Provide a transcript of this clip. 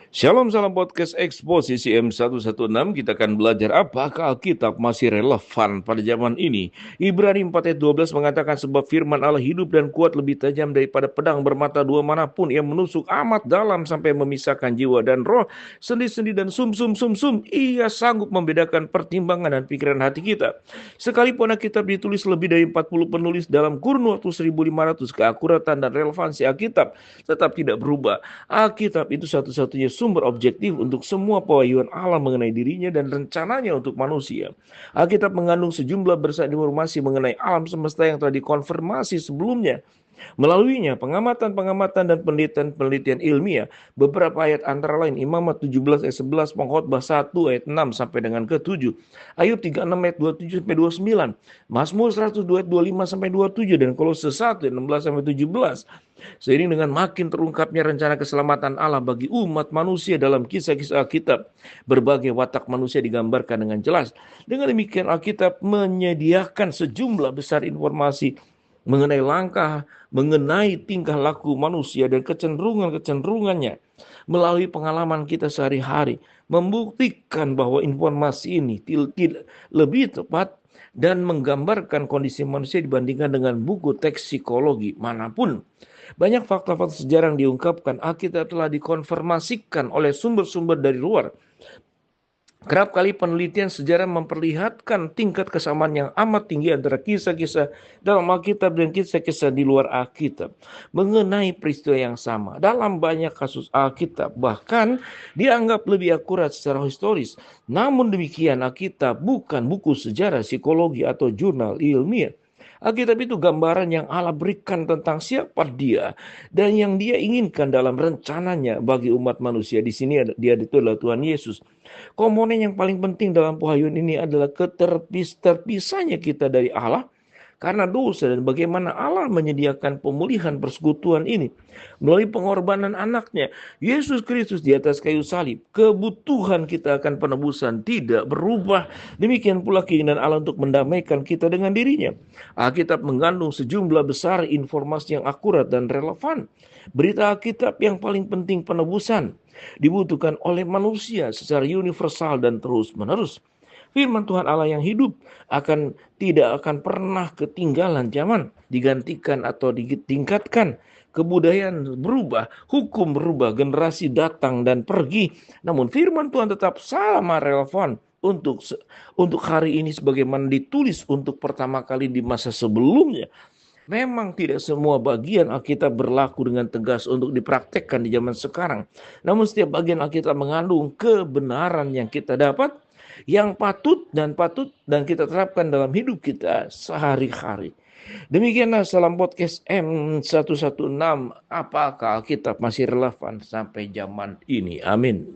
Shalom, salam podcast Eksposisi M116. Kita akan belajar apakah Alkitab masih relevan pada zaman ini. Ibrani 4 ayat 12 mengatakan sebab firman Allah hidup dan kuat lebih tajam daripada pedang bermata dua manapun yang menusuk amat dalam sampai memisahkan jiwa dan roh, sendi-sendi dan sum-sum. Ia sanggup membedakan pertimbangan dan pikiran hati kita. Sekalipun Alkitab ditulis lebih dari 40 penulis dalam kurun waktu 1500, keakuratan dan relevansi Alkitab tetap tidak berubah. Alkitab itu satu-satunya sumber objektif untuk semua pewahyuan Allah mengenai dirinya dan rencananya untuk manusia. Alkitab mengandung sejumlah besar informasi mengenai alam semesta yang telah dikonfirmasi sebelumnya. Melaluinya, pengamatan-pengamatan dan penelitian-penelitian ilmiah, beberapa ayat antara lain Imamat 17 ayat 11, Pengkhotbah 1 ayat 6 sampai dengan ke-7, Ayub 36 ayat 27 sampai 29, Mazmur 102 ayat 25 sampai 27, dan Kolose 1 ayat 16 sampai 17. Seiring dengan makin terungkapnya rencana keselamatan Allah bagi umat manusia dalam kisah-kisah Alkitab, berbagai watak manusia digambarkan dengan jelas. Dengan demikian Alkitab menyediakan sejumlah besar informasi mengenai langkah, mengenai tingkah laku manusia dan kecenderungannya melalui pengalaman kita sehari-hari, membuktikan bahwa informasi ini lebih tepat dan menggambarkan kondisi manusia dibandingkan dengan buku teks psikologi manapun. Banyak fakta-fakta sejarah yang diungkapkan Alkitab telah dikonfirmasikan oleh sumber-sumber dari luar. Kerap kali penelitian sejarah memperlihatkan tingkat kesamaan yang amat tinggi antara kisah-kisah dalam Alkitab dan kisah-kisah di luar Alkitab mengenai peristiwa yang sama. Dalam banyak kasus Alkitab bahkan dianggap lebih akurat secara historis. Namun demikian Alkitab bukan buku sejarah, psikologi atau jurnal ilmiah. Alkitab itu gambaran yang Allah berikan tentang siapa dia dan yang dia inginkan dalam rencananya bagi umat manusia. Di sini dia itu adalah Tuhan Yesus. Komponen yang paling penting dalam pewahyuan ini adalah terpisahnya kita dari Allah karena dosa dan bagaimana Allah menyediakan pemulihan persekutuan ini melalui pengorbanan anaknya Yesus Kristus di atas kayu salib. Kebutuhan kita akan penebusan tidak berubah. Demikian pula keinginan Allah untuk mendamaikan kita dengan dirinya. Alkitab mengandung sejumlah besar informasi yang akurat dan relevan. Berita Alkitab yang paling penting penebusan dibutuhkan oleh manusia secara universal dan terus-menerus. Firman Tuhan Allah yang hidup tidak akan pernah ketinggalan zaman, digantikan atau ditingkatkan. Kebudayaan berubah, hukum berubah, generasi datang dan pergi. Namun firman Tuhan tetap sama relevan untuk hari ini sebagaimana ditulis untuk pertama kali di masa sebelumnya. Memang tidak semua bagian Alkitab berlaku dengan tegas untuk dipraktekkan di zaman sekarang. Namun setiap bagian Alkitab mengandung kebenaran yang kita dapat, yang patut dan kita terapkan dalam hidup kita sehari-hari. Demikianlah salam podcast M116. Apakah Alkitab masih relevan sampai zaman ini? Amin.